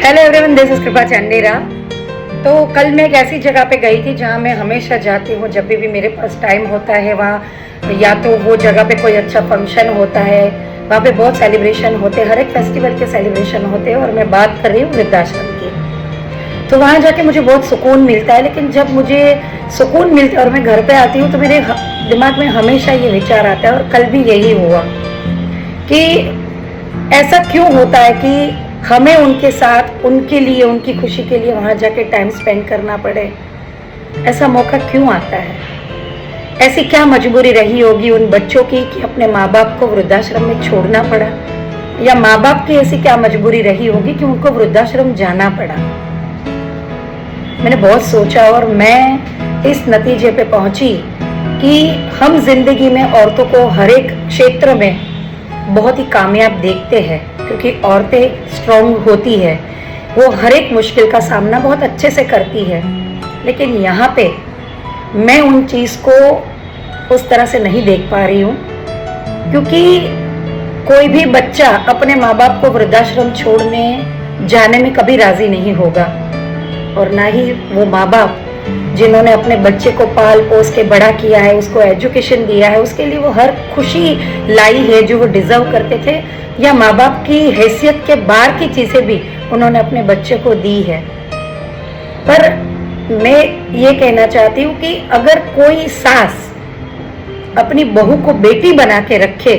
Hello everyone, this is कृपा चंडेरा। तो कल मैं एक ऐसी जगह पे गई थी जहाँ मैं हमेशा जाती हूँ जब भी मेरे पास टाइम होता है। वहाँ या तो वो जगह पे कोई अच्छा फंक्शन होता है, वहाँ पे बहुत सेलिब्रेशन होते हैं, हर एक फेस्टिवल के सेलिब्रेशन होते हैं। और मैं बात कर रही हूँ वृद्धाश्रम की। तो वहाँ जाके मुझे बहुत सुकून मिलता है। लेकिन जब मुझे सुकून मिलता है और मैं घर पे आती हूँ तो मेरे दिमाग में हमेशा ये विचार आता है, और कल भी यही हुआ कि ऐसा क्यों होता है कि हमें उनके साथ, उनके लिए, उनकी खुशी के लिए वहाँ जाके टाइम स्पेंड करना पड़े। ऐसा मौका क्यों आता है? ऐसी क्या मजबूरी रही होगी उन बच्चों की कि अपने माँ बाप को वृद्धाश्रम में छोड़ना पड़ा, या माँ बाप की ऐसी क्या मजबूरी रही होगी कि उनको वृद्धाश्रम जाना पड़ा। मैंने बहुत सोचा और मैं इस नतीजे पे पहुंची कि हम जिंदगी में औरतों को हर एक क्षेत्र में बहुत ही कामयाब देखते हैं, क्योंकि औरतें स्ट्रॉन्ग होती है, वो हर एक मुश्किल का सामना बहुत अच्छे से करती है। लेकिन यहाँ पे मैं उन चीज़ को उस तरह से नहीं देख पा रही हूँ, क्योंकि कोई भी बच्चा अपने माँ बाप को वृद्धाश्रम छोड़ने जाने में कभी राजी नहीं होगा, और ना ही वो माँ बाप जिन्होंने अपने बच्चे को पाल पोस के बड़ा किया है, उसको एजुकेशन दिया है, उसके लिए वो हर खुशी लाई है जो वो डिजर्व करते थे, या माँ बाप की हैसियत के बाहर की चीज़ें भी उन्होंने अपने बच्चे को दी है। पर मैं ये कहना चाहती हूँ कि अगर कोई सास अपनी बहू को बेटी बना के रखे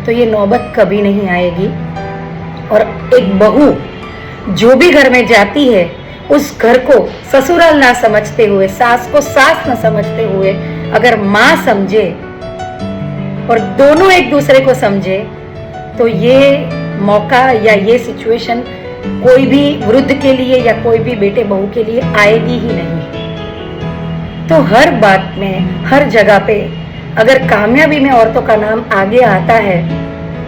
तो ये नौबत कभी नहीं आएगी। और एक बहू जो भी घर में जाती है, उस घर को ससुराल ना समझते हुए, सास को सास ना समझते हुए अगर माँ समझे और दोनों एक दूसरे को समझे, तो ये मौका या ये सिचुएशन कोई भी वृद्ध के लिए या कोई भी बेटे बहू के लिए आएगी ही नहीं। तो हर बात में, हर जगह पे अगर कामयाबी में औरतों का नाम आगे आता है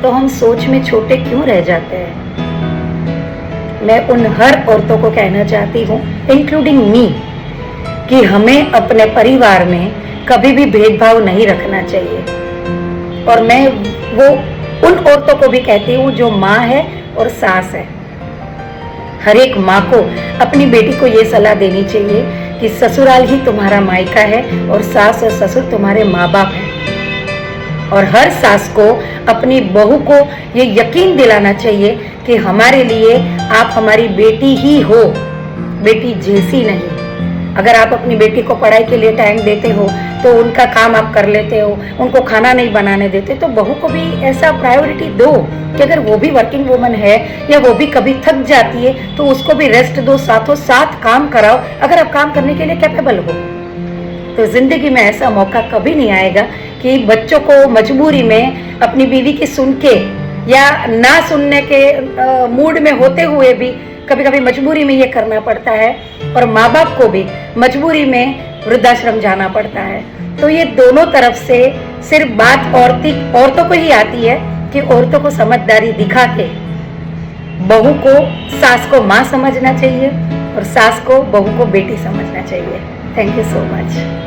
तो हम सोच में छोटे क्यों रह जाते हैं। मैं उन हर औरतों को कहना चाहती हूँ, इंक्लूडिंग मी, कि हमें अपने परिवार में कभी भी भेदभाव नहीं रखना चाहिए। और मैं वो उन औरतों को भी कहती हूँ जो माँ है और सास है। हर एक माँ को अपनी बेटी को ये सलाह देनी चाहिए कि ससुराल ही तुम्हारा मायका है और सास और ससुर तुम्हारे माँ बाप हैं। और हर सास को अपनी बहू को ये यकीन दिलाना चाहिए कि हमारे लिए आप हमारी बेटी ही हो, बेटी जैसी नहीं। अगर आप अपनी बेटी को पढ़ाई के लिए टाइम देते हो तो उनका काम आप कर लेते हो, उनको खाना नहीं बनाने देते, तो बहू को भी ऐसा प्रायोरिटी दो कि अगर वो भी वर्किंग वुमन है या वो भी कभी थक जाती है तो उसको भी रेस्ट दो, साथों साथ काम कराओ अगर आप काम करने के लिए कैपेबल हो। तो जिंदगी में ऐसा मौका कभी नहीं आएगा कि बच्चों को मजबूरी में अपनी बीवी की सुन के या ना सुनने के मूड में होते हुए भी कभी कभी मजबूरी में ये करना पड़ता है, और माँ बाप को भी मजबूरी में वृद्धाश्रम जाना पड़ता है। तो ये दोनों तरफ से सिर्फ बात औरतों को ही आती है कि औरतों को समझदारी दिखा के बहू को सास को माँ समझना चाहिए और सास को बहू को बेटी समझना चाहिए। Thank you so much.